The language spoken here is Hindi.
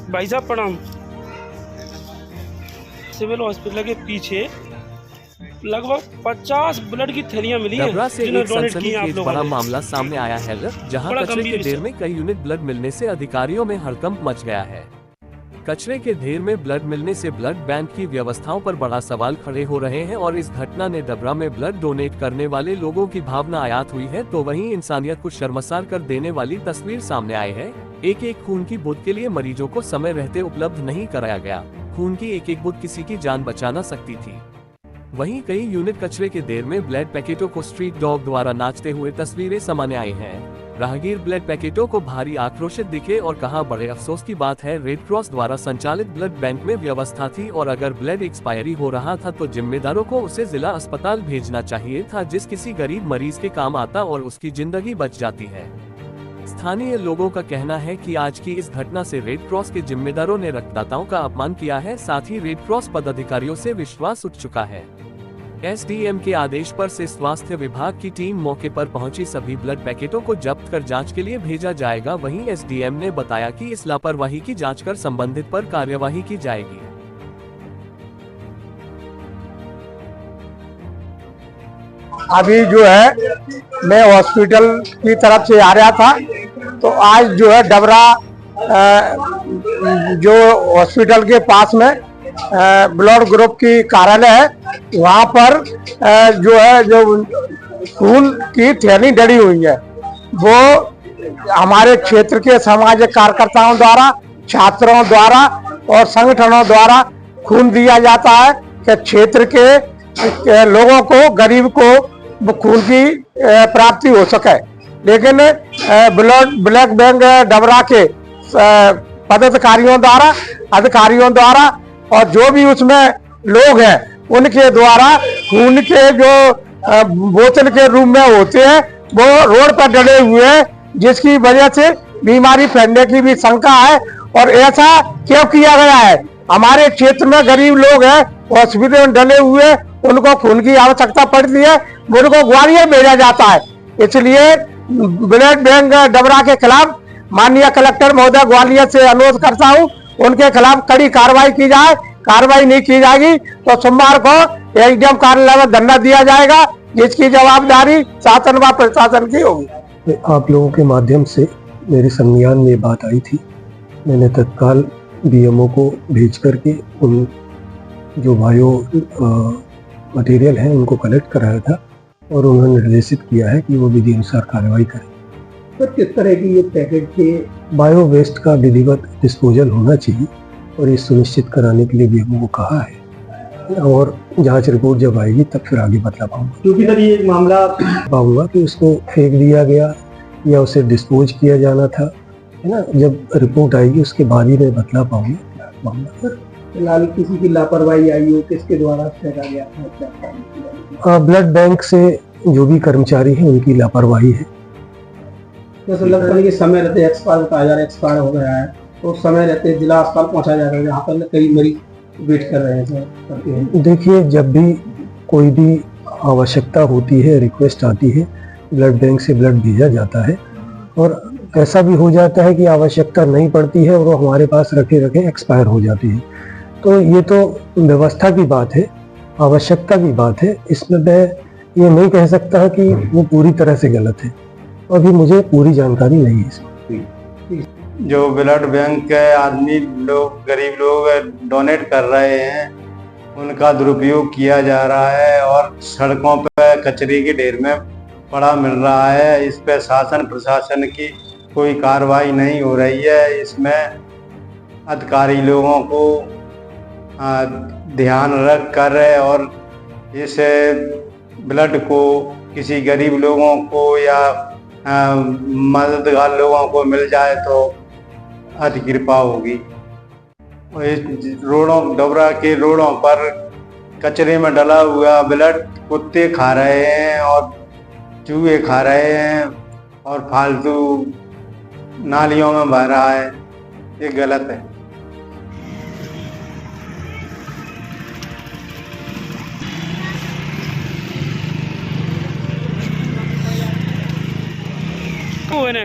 भाई साहब प्रणाम। सिविल हॉस्पिटल के पीछे लगभग 50 ब्लड की थैलियां मिली हैं डबरा से जिन्हें एक डोनेट किए हैं आप सनसनीखेज लोगों बड़ा ने। मामला सामने आया है, जहां बड़ा कचरे के गंभीर ढेर विषय। में कई यूनिट ब्लड मिलने से अधिकारियों में हड़कंप मच गया है। कचरे के ढेर में ब्लड मिलने से ब्लड बैंक की व्यवस्थाओं पर बड़ा सवाल खड़े हो रहे हैं और इस घटना ने डबरा में ब्लड डोनेट करने वाले लोगों की भावना आयात हुई है, तो वहीं इंसानियत को शर्मसार कर देने वाली तस्वीर सामने आई है। एक एक खून की बूंद के लिए मरीजों को समय रहते उपलब्ध नहीं कराया गया। खून की एक एक बूंद किसी की जान बचा सकती थी। वहीं कई यूनिट कचरे के ढेर में ब्लड पैकेटों को स्ट्रीट डॉग द्वारा नाचते हुए तस्वीरें सामने आई हैं। राहगीर ब्लड पैकेटों को भारी आक्रोशित दिखे और कहा, बड़े अफसोस की बात है, रेड क्रॉस द्वारा संचालित ब्लड बैंक में व्यवस्था थी और अगर ब्लड एक्सपायरी हो रहा था तो जिम्मेदारों को उसे जिला अस्पताल भेजना चाहिए था, जिस किसी गरीब मरीज के काम आता और उसकी जिंदगी बच जाती है। स्थानीय लोगों का कहना है कि आज की इस घटना से रेड क्रॉस के जिम्मेदारों ने रक्तदाताओं का अपमान किया है, साथ ही रेड क्रॉस पदाधिकारियों से विश्वास उठ चुका है। एसडीएम के आदेश पर से स्वास्थ्य विभाग की टीम मौके पर पहुंची, सभी ब्लड पैकेटों को जब्त कर जांच के लिए भेजा जाएगा। वहीं एसडीएम ने बताया कि इस लापरवाही की जांच कर संबंधित पर कार्यवाही की जाएगी। अभी जो है मैं हॉस्पिटल की तरफ से आ रहा था, तो आज जो है डबरा जो हॉस्पिटल के पास में ब्लड ग्रुप की कार्यालय है, वहाँ पर जो है जो खून की थैली डली हुई है, वो हमारे क्षेत्र के सामाजिक कार्यकर्ताओं द्वारा, छात्रों द्वारा और संगठनों द्वारा खून दिया जाता है कि क्षेत्र के लोगों को, गरीब को खून की प्राप्ति हो सके। लेकिन ब्लड बैंक डबरा के पदाधिकारियों द्वारा, अधिकारियों द्वारा और जो भी उसमें लोग हैं उनके द्वारा खून के जो बोतल के रूप में होते हैं वो रोड पर डले हुए हैं, जिसकी वजह से बीमारी फैलने की भी शंका है। और ऐसा क्यों किया गया है? हमारे क्षेत्र में गरीब लोग हैं, हॉस्पिटल में डले हुए, उनको खून की आवश्यकता पड़ती है, उनको ग्वालियर भेजा जाता है। इसलिए ब्लड बैंक डबरा के खिलाफ माननीय कलेक्टर महोदय ग्वालियर से अनुरोध करता हूं, उनके खिलाफ कड़ी कार्रवाई की जाए। कार्रवाई नहीं की जाएगी तो सोमवार को एसडीएम कार्यालय में धरना दिया जाएगा, जिसकी जवाबदारी शासन व प्रशासन की होगी। आप लोगों के माध्यम से मेरे संज्ञान में बात आई थी, मैंने तत्काल बीएमओ को भेज करके उन जो बायो मटेरियल हैं उनको कलेक्ट कराया था और उन्होंने निर्देशित किया है कि वो विधि अनुसार कार्रवाई करें। तो किस तरह की ये पैकेट के बायो वेस्ट का विधिवत डिस्पोजल होना चाहिए और ये सुनिश्चित कराने के लिए बीएमओ को कहा है, और जांच रिपोर्ट जब आएगी तब फिर आगे बतला पाऊंगा। क्योंकि सर ये मामला पाऊंगा कि उसको फेंक दिया गया या उसे डिस्पोज किया जाना था, है ना। जब रिपोर्ट आएगी उसके बाद ही मैं बतला पाऊंगा। फिलहाल किसी की लापरवाही आई हो, किसके द्वारा फेंका गया? ब्लड बैंक से जो भी कर्मचारी हैं उनकी लापरवाही है। जैसे लगता है कि समय रहते एक्सपायर बताया जा रहा है, एक्सपायर हो गया है, तो समय रहते जिला अस्पताल पहुंचाया जा रहा है, यहाँ पर कई मरीज वेट कर रहे हैं। देखिए, जब भी कोई भी आवश्यकता होती है, रिक्वेस्ट आती है, ब्लड बैंक से ब्लड भेजा जाता है। और ऐसा भी हो जाता है कि आवश्यकता नहीं पड़ती है और वो हमारे पास रखे रखे एक्सपायर हो जाती है। तो ये तो व्यवस्था की बात है, आवश्यकता की बात है। इसमें मैं ये नहीं कह सकता कि वो पूरी तरह से गलत है, अभी मुझे पूरी जानकारी नहीं है इसमें। जो ब्लड बैंक के आदमी लोग, गरीब लोग डोनेट कर रहे हैं, उनका दुरुपयोग किया जा रहा है और सड़कों पर कचरे के ढेर में पड़ा मिल रहा है। इस पे शासन प्रशासन की कोई कार्रवाई नहीं हो रही है। इसमें अधिकारी लोगों को ध्यान रख कर और इस ब्लड को किसी गरीब लोगों को या मददगार लोगों को मिल जाए तो अति कृपा होगी। इस रोडों, डबरा के रोडों पर कचरे में डला हुआ ब्लड कुत्ते खा रहे हैं और चूहे खा रहे हैं और फालतू नालियों में बह रहा है, ये गलत है। वो है ना